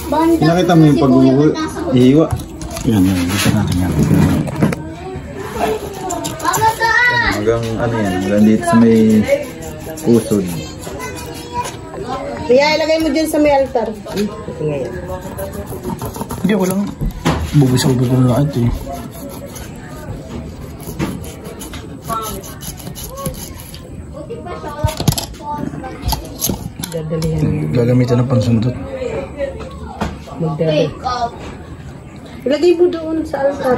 Nakita mo yung pag-ihiwa? Yan, dito natin yan. Hanggang ano yan, hanggang dito sa may usod. Kaya ilagay mo dyan sa may altar. Hindi ko lang. Bubis ko na lahat eh. Gagamitan ng pansundot. Ilagay mo doon sa altar.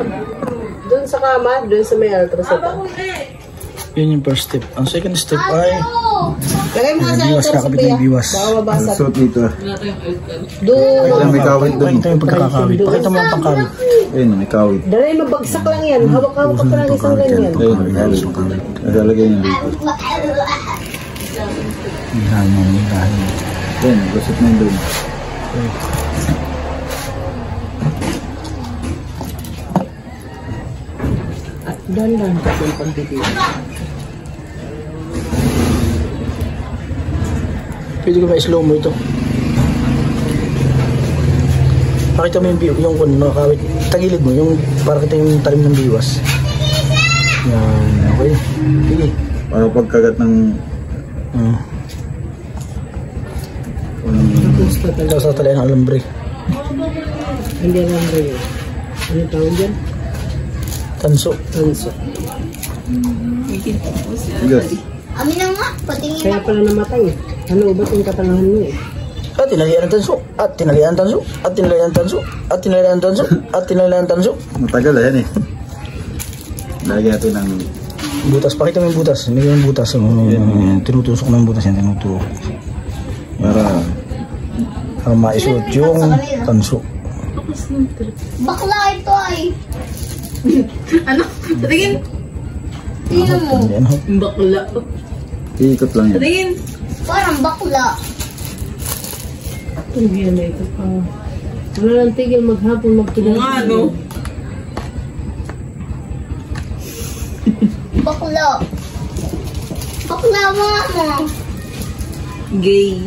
Doon sa kama, doon sa may altar sa taas. Yun yung first step. Ang second step ay Lagay mo sa biwas, altar sa kakabit piya. ng biwas. Baka mabasag. Suot dito. Doon. Pakita may kawit doon. Pakita yung pagkakakawit. Pakita mo ang pangkawit. Ayun, may kawit. Dalay mabagsak lang yan. Hawak-hawak ka pa lang isang ganyan. Ayun, may kawit. Nagalagay niya dito. Hihangin. Ayun, gusot na yun doon. At dandan kasi yung pagbibiyo. Pwede ko ma-slow mo ito. Pakita mo yung view, yung nakakawit. Tagilid mo, yung para kita yung talim ng biwas. Yan, okay. Sige. Para pagkagat ng... Ito sa talay ng alambre. Hindi alambre yun. Ano tawag dyan? Tanso. Yes. Amin na nga, patingin Kaya pala namatay eh. Ano ba yung katangahan mo eh? At tinalian ang tanso. At tinalian ang tanso. At tinalian ang tanso. At tinalian ang tanso. At tinalian ang tanso. Matagal yan eh. Lagyan natin ng... Butas. Pakita mo yung butas. Hindi yung butas. Tinutusok na yung butas yan. Tinutusok. Para maisuot yung tanso. bakla ito ay. Ano? Patingin. Tingnan mo. Bakla. Iikot lang yan. Patingin. Parang bakla. Hindi na ito pa. Wala lang tigil maghapon magkilang. Nga no? Bakla. Bakla mama. Gay.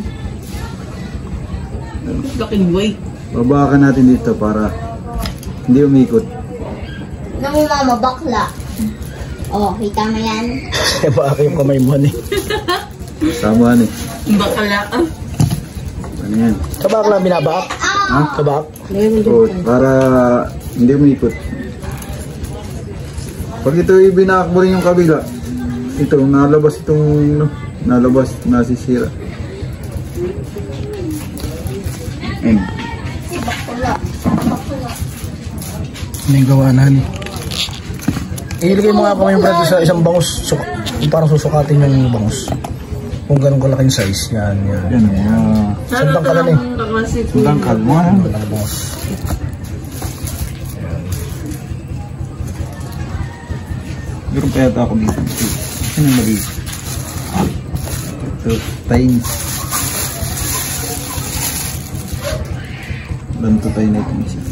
Laking white. Babakan natin dito para hindi umikot. Nang mama, bakla. Oh, kita mo yan? Kaya baka yung kamay mo eh. Tama eh. Bakla. Ano yan? Kabak lang binabaak. Ha? Kabak. So, para hindi umikot. Pag ito ibinaak mo rin yung kabila, ito, nalabas itong, nalabas, nasisira. Ayun. May gawanan. Ilagay mo nga kamay yung brad sa isang bangus. Parang susukatin yung bangus. Kung ganun kalaking size. Yan. Yan. Sandang ka lang eh. Sandang kalma. Walang bangus. Meron pa yata ako dito. Ano yung mali? So, tayin. Banto tayo na ito.